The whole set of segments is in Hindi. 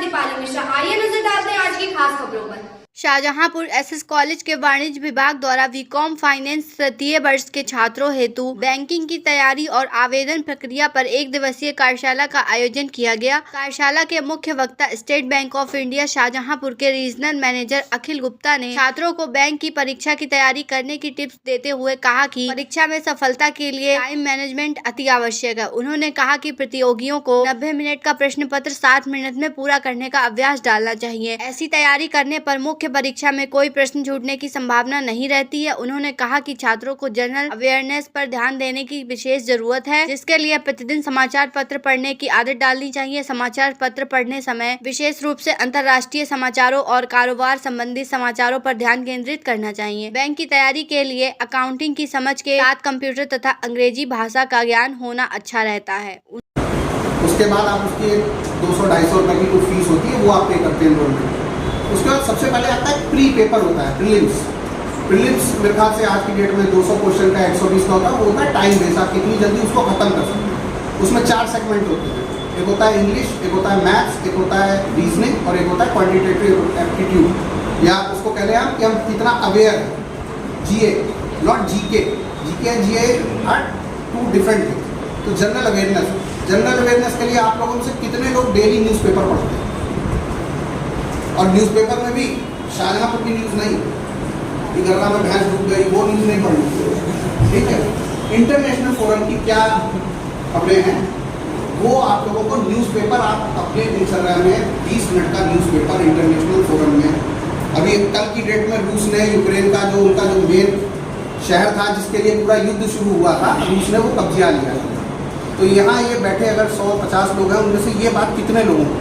दीपाली मिश्रा। आइए नजर डालते हैं आज की खास खबरों पर। शाहजहांपुर एसएस कॉलेज के वाणिज्य विभाग द्वारा बीकॉम फाइनेंस तृतीय वर्ष के छात्रों हेतु बैंकिंग की तैयारी और आवेदन प्रक्रिया पर एक दिवसीय कार्यशाला का आयोजन किया गया। कार्यशाला के मुख्य वक्ता state bank of India Shahjahanpur के रीजनल मैनेजर अखिल गुप्ता ने छात्रों को बैंक की परीक्षा की तैयारी करने की टिप्स देते हुए कहा कि परीक्षा में सफलता के लिए टाइम मैनेजमेंट अति आवश्यक है। उन्होंने कहा कि प्रतियोगियों को 90 मिनट का प्रश्न पत्र 60 मिनट में पूरा करने का अभ्यास डालना चाहिए। ऐसी तैयारी करने पर मुख्य परीक्षा में कोई प्रश्न छूटने की संभावना नहीं रहती है। उन्होंने कहा कि छात्रों को जनरल अवेयरनेस पर ध्यान देने की विशेष जरूरत है, जिसके लिए प्रतिदिन समाचार पत्र पढ़ने की आदत डालनी चाहिए। समाचार पत्र पढ़ने समय विशेष रूप से अंतर्राष्ट्रीय समाचारों और कारोबार संबंधी समाचारों पर ध्यान केंद्रित करना चाहिए। बैंक की तैयारी के लिए अकाउंटिंग की समझ के साथ कंप्यूटर तथा अंग्रेजी भाषा का ज्ञान होना अच्छा रहता है। उसके बाद आप उसकी 200-250 रुपए की कुछ फीस होती है, वो आप पे करते हैं एनरोलमेंट। उसके बाद सबसे पहले आता है प्री पेपर होता है, प्रीलिम्स मेरे ख्याल से आज की डेट में 200 क्वेश्चन का 120 का होता है। वो होता है टाइम बेस, आप कितनी जल्दी उसको खत्म कर सकते हैं। उसमें 4 सेगमेंट होते हैं, एक होता है इंग्लिश, एक होता है मैथ्स, एक होता है रीजनिंग और एक होता है क्वान्टिटेटिव एप्टीट्यूड, या उसको कह रहे हैं कि हम कितना अवेयर है। GA not GK, GK and GA are 2 different things. तो जनरल अवेयरनेस के लिए आप लोगों में से कितने लोग डेली न्यूज़पेपर पढ़ते हैं? और न्यूज़पेपर में भी शाहजहांपुर की न्यूज़ नहीं, कि गर्रा में भैंस डूब गई, वो न्यूज़ नहीं पढ़नी, ठीक है। इंटरनेशनल फोरम की क्या खबरें हैं वो आप लोगों को न्यूज़पेपर आप अपने दिनचर्या में 20 मिनट का न्यूज़पेपर इंटरनेशनल फोरम में। अभी कल की डेट में रूस ने यूक्रेन का जो उनका जो मेन शहर था जिसके लिए पूरा युद्ध शुरू हुआ था, रूस ने वो कब्जा लिया। तो यहाँ ये बैठे अगर 100-50 लोग हैं, उनमें से ये बात कितने लोगों को,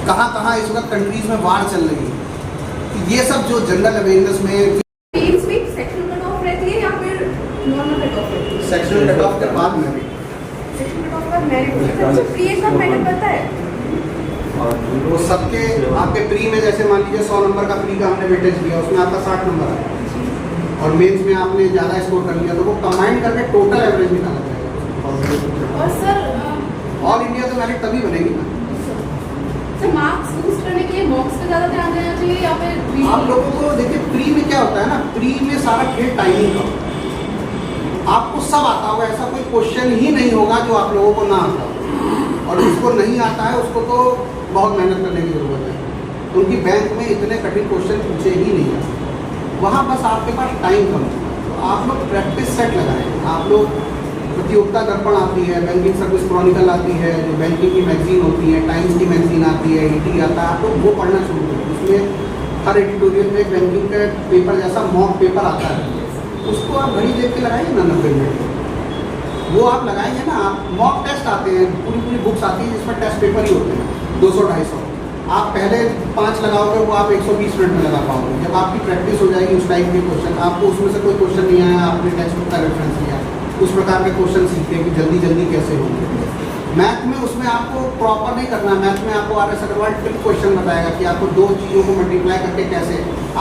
कहाँ इस वक्त कंट्रीज में वार चल रही है, ये सब जो जनरल अवेयरनेस में सेक्शनल कट ऑफ रहती है या फिर नॉर्मल कट ऑफ रहती है? सेक्शनल कट ऑफ के बाद में भी सेक्शनल कट ऑफ का मेरिट प्री एग्जाम मैटर करता है। वो सबके आपके प्री में जैसे मान लीजिए 100 नंबर का प्री का हमने वेटेज दिया, उसमें आपका 60 नंबर आया और मेंस में आपने ज़्यादा स्कोर कर लिया, तो वो कंबाइन करके टोटल एवरेज निकाला जाएगा। और सर ऑल इंडिया तो मेरिट तभी बनेगी ना। सर मार्क्स बूस्ट करने के लिए मॉक्स पे ज़्यादा ध्यान देना चाहिए या फिर आप लोगों को देखिए प्री में क्या होता है ना, प्री में सारा खेल टाइमिंग का, आपको सब आता होगा, ऐसा कोई क्वेश्चन ही नहीं होगा जो आप लोगों को ना आता हो, और जिसको नहीं आता है उसको तो बहुत मेहनत करने की ज़रूरत है। उनकी बैंक में इतने कठिन क्वेश्चन पूछे ही नहीं है, वहाँ बस आपके पास टाइम कम है। तो आप लोग प्रैक्टिस सेट लगाएं। आप लोग प्रतियोगिता दर्पण आती है, बैंकिंग सर्विस क्रॉनिकल आती है, जो बैंकिंग की मैगजीन होती है, टाइम्स की मैगजीन आती है, ईटी आता है, आप लोग वो पढ़ना शुरू करें। उसमें हर एडिटोरियल में बैंकिंग का पेपर जैसा मॉक पेपर आता है, उसको आप घड़ी देख के लगाइए ना 90 मिनट, वो आप लगाएंगे ना। आप मॉक टेस्ट आते हैं, पूरी बुक्स आती है जिसमें टेस्ट पेपर ही होते हैं 200-250। आप पहले 5 लगाओगे, वो आप 120 मिनट में लगा पाओगे। जब आपकी प्रैक्टिस हो जाएगी उस टाइप के क्वेश्चन, आपको उसमें से कोई क्वेश्चन नहीं आया, आपने टेक्स्ट बुक का रेफरेंस लिया, उस प्रकार के क्वेश्चन सीखते हैं कि जल्दी कैसे होंगे। मैथ में उसमें आपको प्रॉपर नहीं करना है। मैथ में आपको RS अग्रवाल ट्रिक क्वेश्चन बताएगा कि आपको 2 चीज़ों को मल्टीप्लाई करके कैसे,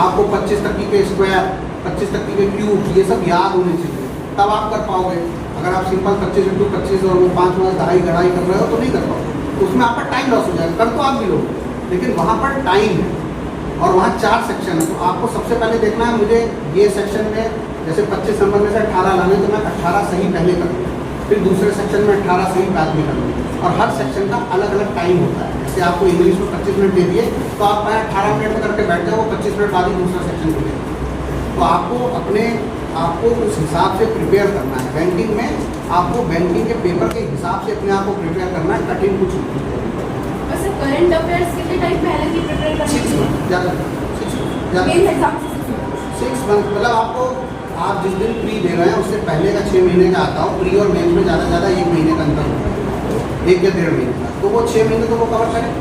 आपको 25 तक के स्क्वायर, 25 तक के क्यूब, ये सब याद होने चाहिए, तब आप कर पाओगे। अगर आप सिंपल 25 × 25 और वो 5 मास दहाई गढ़ाई कर रहे हो तो नहीं कर पाओगे, उसमें आपका टाइम लॉस हो जाएगा। कर तो आप भी लोगे, लेकिन वहाँ पर टाइम है और वहाँ 4 सेक्शन है। तो आपको सबसे पहले देखना है, मुझे ये सेक्शन में जैसे 25 नंबर में से 18 लाने, तो मैं 18 सही पहले करूँगा, फिर दूसरे सेक्शन में 18 सही बाद में करूँगा। और हर सेक्शन का अलग अलग टाइम होता है। जैसे आपको इंग्लिश में 25 मिनट दे दिए तो आप 18 मिनट में करके बैठ जाओ, 25 मिनट बाद ही दूसरा सेक्शन को दें। तो आपको उस हिसाब से प्रिपेयर करना है। बैंकिंग में आपको बैंकिंग के पेपर के हिसाब से अपने आप को प्रिपेयर करना है, कठिन कुछ नहीं है। वैसे करंट अफेयर्स कितने टाइम पहले की प्रिपेयर करनी है? 6 मंथ ज़्यादा, 6 मंथ मतलब आपको, आप जिस दिन प्री दे रहे हैं उससे पहले का 6 महीने का आता हो। प्री और मेंस में ज़्यादा 1 महीने का अंतर होता है, 1 या 1.5 महीने का, तो वो 6 महीने तो वो कवर करें।